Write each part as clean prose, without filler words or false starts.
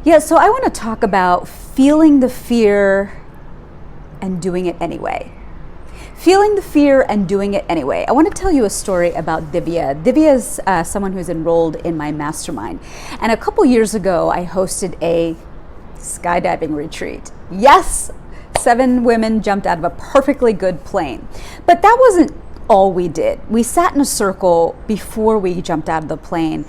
Yeah, so I want to talk about feeling the fear and doing it anyway. Feeling the fear and doing it anyway. I want to tell you a story about Divya. Divya is someone who's enrolled in my mastermind. And a couple years ago, I hosted a skydiving retreat. Yes, 7 women jumped out of a perfectly good plane. But that wasn't all we did. We sat in a circle before we jumped out of the plane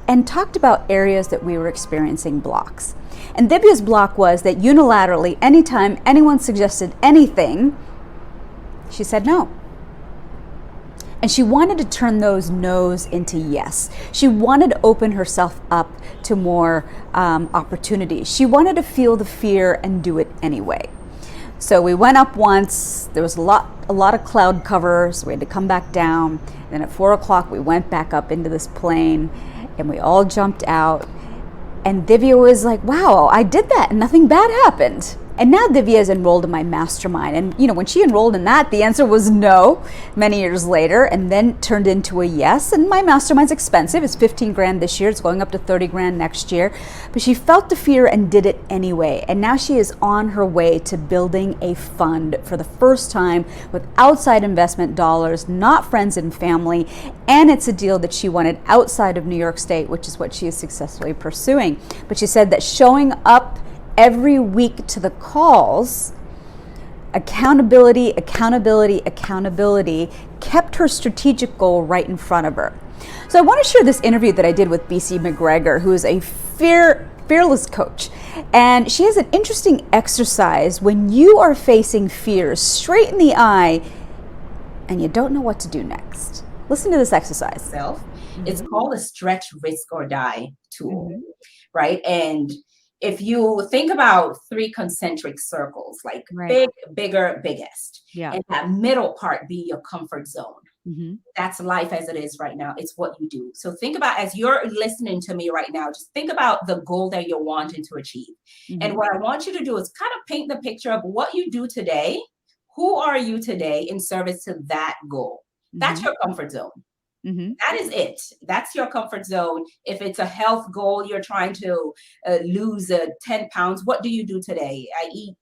and talked about areas that we were experiencing blocks. And Divya's block was that unilaterally, anytime anyone suggested anything, she said no. And she wanted to turn those no's into yes. She wanted to open herself up to more opportunities. She wanted to feel the fear and do it anyway. So we went up once. There was a lot of cloud cover, so we had to come back down. Then at 4 o'clock, we went back up into this plane, and we all jumped out. And Divya was like, wow, I did that and nothing bad happened. And now Divya is enrolled in my mastermind. And when she enrolled in that, the answer was no many years later, and then turned into a yes. And my mastermind's expensive. It's 15 grand this year. It's going up to 30 grand next year. But she felt the fear and did it anyway. And now she is on her way to building a fund for the first time with outside investment dollars, not friends and family. And it's a deal that she wanted outside of New York State, which is what she is successfully pursuing. But she said that showing up every week to the calls, accountability, kept her strategic goal right in front of her. So I want to share this interview that I did with Bisi Macgregor, who is a fearless coach. And she has an interesting exercise when you are facing fears straight in the eye and you don't know what to do next. Listen to this exercise. It's called a stretch, risk, or die tool, right? And if you think about 3 concentric circles, like big, bigger, biggest, and that middle part be your comfort zone. That's life as it is right now. It's what you do. So think about, as you're listening to me right now, just think about the goal that you're wanting to achieve. And what I want you to do is kind of paint the picture of what you do today. Who are you today in service to that goal? That's your comfort zone. That is it. That's your comfort zone. If it's a health goal, you're trying to lose 10 pounds. What do you do today? I eat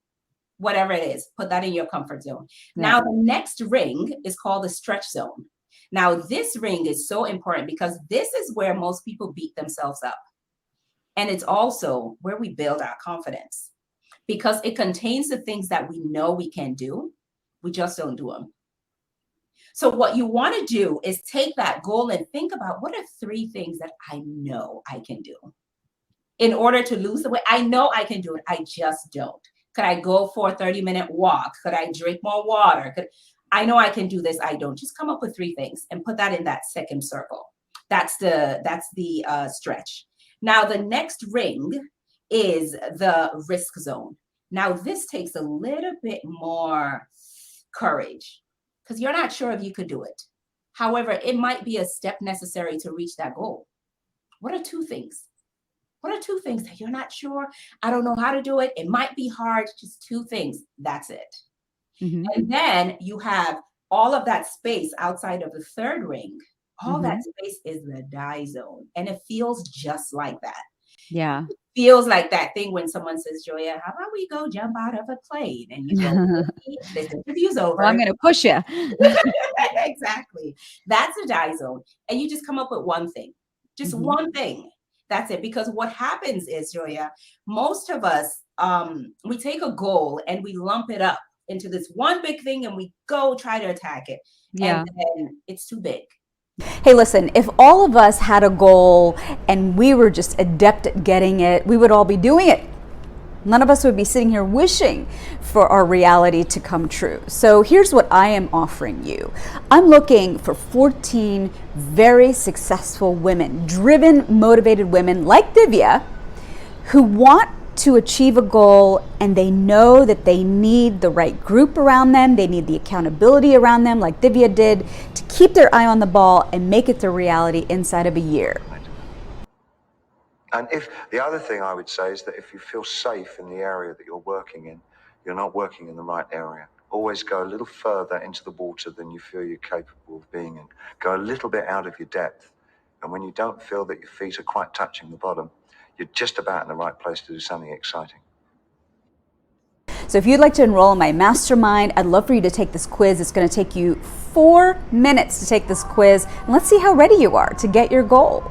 whatever it is. Put that in your comfort zone. Now, the next ring is called the stretch zone. Now, this ring is so important because this is where most people beat themselves up. And it's also where we build our confidence because it contains the things that we know we can do. We just don't do them. So what you want to do is take that goal and think about what are 3 things that I know I can do in order to lose the weight. I know I can do it. I just don't. Could I go for a 30-minute walk? Could I drink more water? I know I can do this. I don't. Just come up with 3 things and put that in that second circle. That's the stretch. Now, the next ring is the risk zone. Now, this takes a little bit more courage, because you're not sure if you could do it. However, it might be a step necessary to reach that goal. What are 2 things? What are 2 things that you're not sure? I don't know how to do it. It might be hard. Just 2 things. That's it. And then you have all of that space outside of the third ring. All that space is the die zone. And it feels just like that. Yeah. It feels like that thing when someone says, JOYA, how about we go jump out of a plane? And you go, this interview's over. Well, I'm going to push you. Exactly. That's a die zone. And you just come up with one thing. Just one thing. That's it. Because what happens is, JOYA, most of us, we take a goal and we lump it up into this one big thing and we go try to attack it. And then it's too big. Hey, listen, if all of us had a goal and we were just adept at getting it, we would all be doing it. None of us would be sitting here wishing for our reality to come true. So here's what I am offering you. I'm looking for 14 very successful women, driven, motivated women like Divya, who want to achieve a goal and they know that they need the right group around them. They need the accountability around them like Divya did to keep their eye on the ball and make it their reality inside of a year. And if the other thing I would say is that if you feel safe in the area that you're working in, you're not working in the right area. Always go a little further into the water than you feel you're capable of being in. Go a little bit out of your depth. And when you don't feel that your feet are quite touching the bottom, you're just about in the right place to do something exciting. So if you'd like to enroll in my mastermind, I'd love for you to take this quiz. It's going to take you 4 minutes to take this quiz. And let's see how ready you are to get your goal.